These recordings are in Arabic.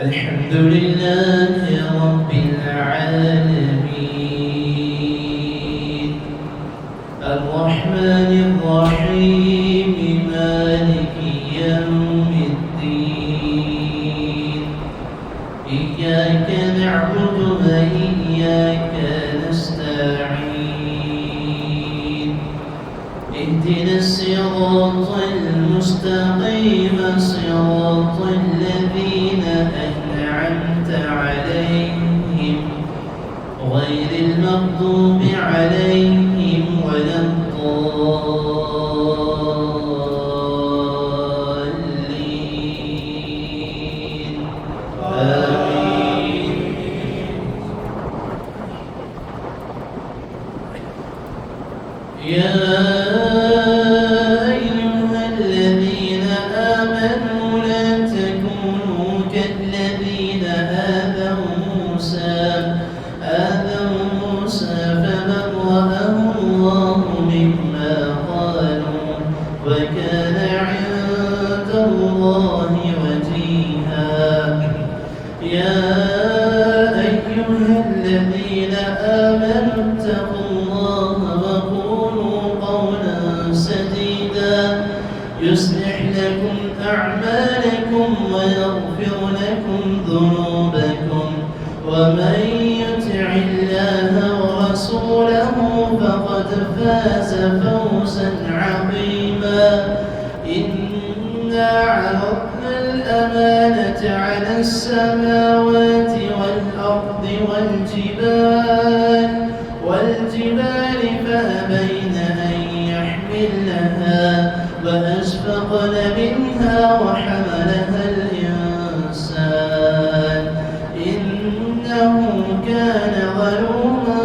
الحمد لله رب العالمين الرحمن الرحيم مالك يوم الدين إياك نعبد وإياك نستعين اهدنا الصراط المستقيم صراط الذين أنعمت عليهم غير المغضوب عليهم ولا الضالين آمين. يا وكان عند الله وجيها يا أيها الذين آمنوا اتقوا الله وقولوا قولا سديدا يصلح لكم أعمالكم ويغفر لكم ذنوبكم ومن يطع الله ورسوله فقد فاز فوزا عظيما إنا عرضنا الأمانة على السماوات والأرض والجبال فأبين أن يحملنها وأشفقن منها وحملها الإنسان إنه كان ظلوما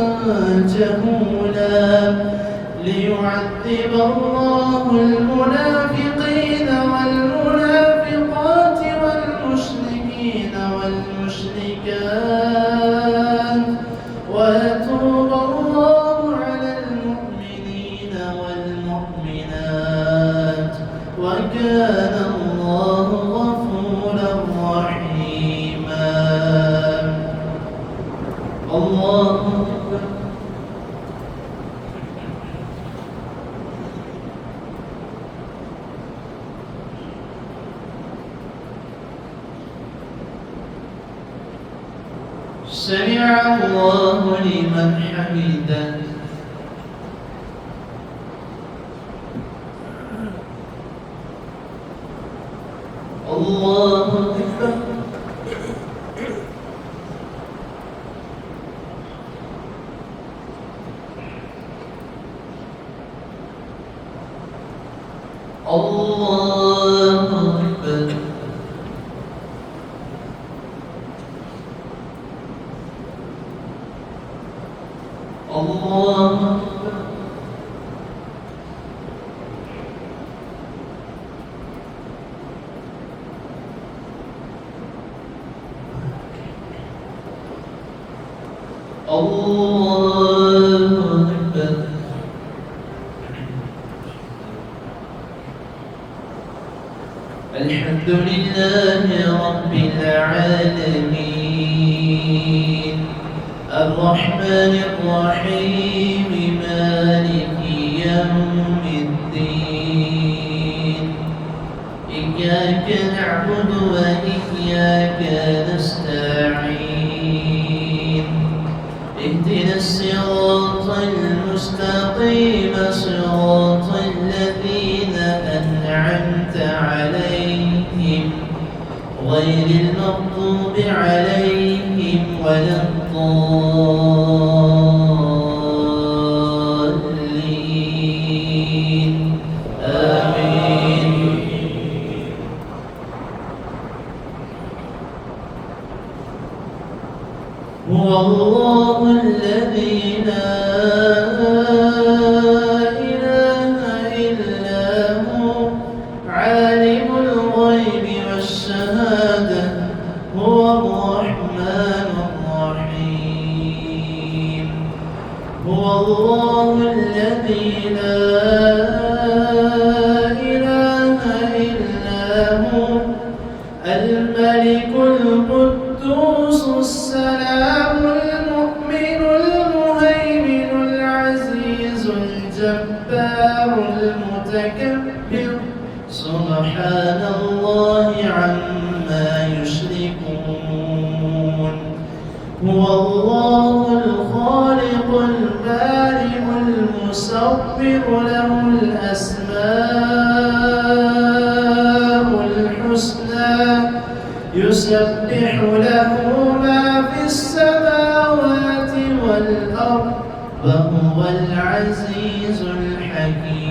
جهولا ليعذب الله المنافقين والمنافقات والمشركين والمشركات ويتوب الله على المؤمنين والمؤمنات وكان الله غفورا رحيما. الله أكبر. سمع الله لمن حمده. الله أكبر. الله أكبر. الله أكبر. الله أكبر. الحمد لله رب العالمين الرحمن الرحيم مالك يوم الدين إياك نعبد وإياك نستعين اهدنا الصراط المستقيم صراط الذين أنعمت عليهم غير المغضوب عليهم ولا الضالين آمين. هو الله الذي لا إله إلا هو عالم الغيب والشهادة هو الرحمن الرحيم. هو الله الذي لا إله إلا هو الملك القدوس السلام المؤمن المهيمن العزيز الجبار المتكبر سبحان الله عما يشركون. هو الله الخالق البارئ المصور له الأسماء الحسنى يسبح له ما في السماوات والأرض وهو العزيز الحكيم.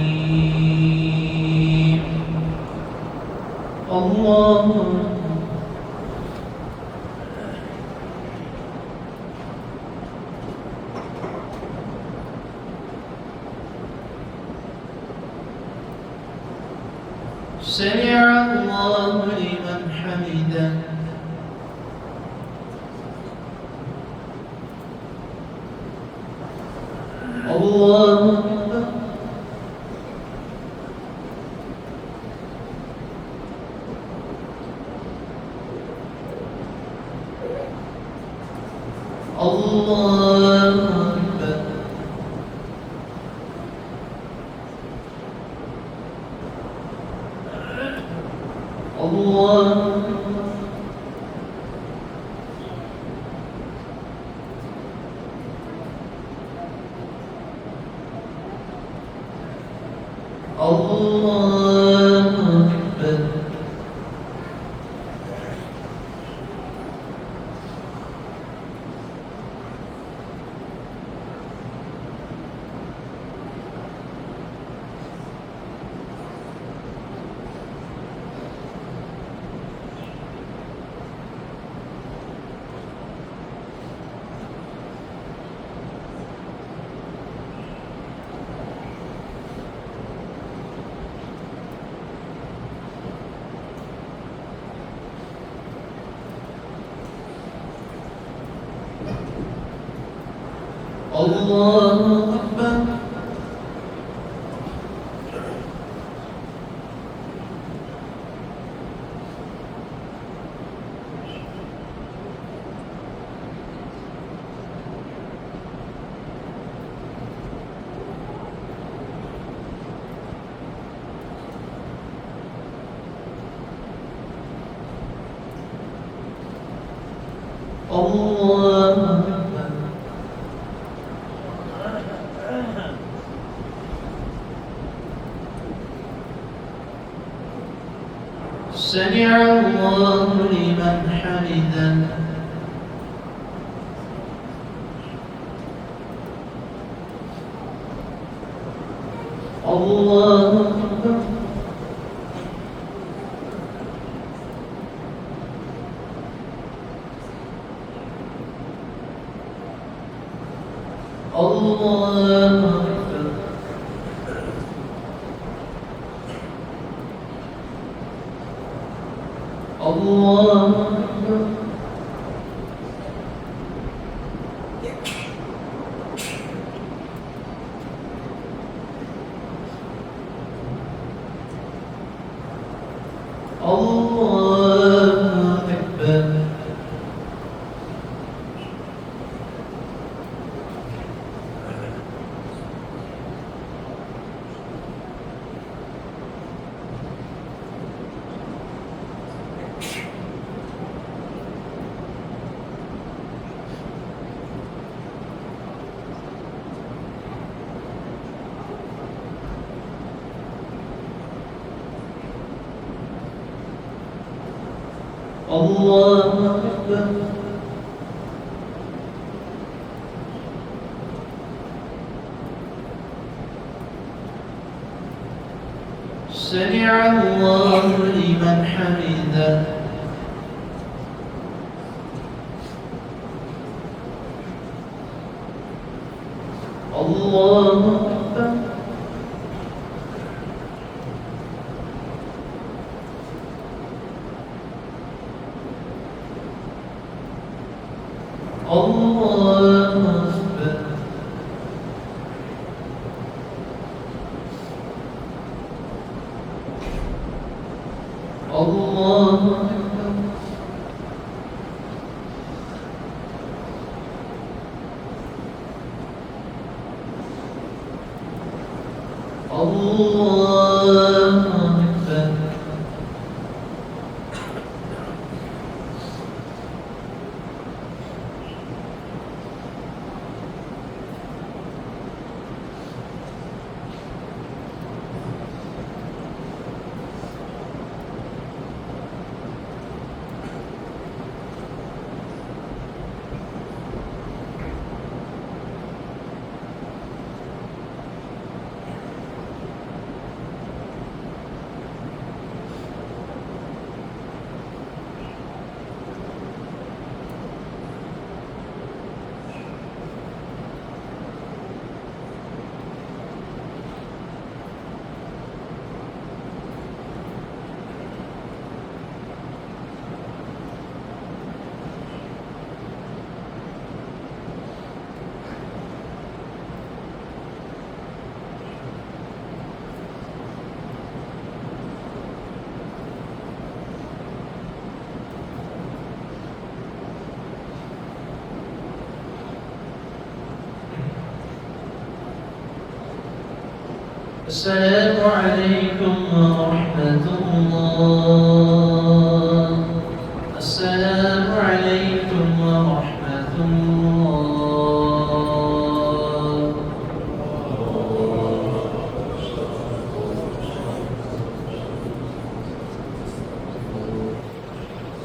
الله سمع الله لمن حمده. الله أكبر. الله أكبر. الله أكبر. الله أكبر. الله أكبر. الله أكبر. سمع الله لمن حمده. الله أكبر. الله أكبر. الله أكبر. الله أكبر. سمع الله لمن حمده. الله أكبر. الله أكبر. الله أكبر. الله أكبر. السلام عليكم ورحمة الله. السلام عليكم ورحمة الله.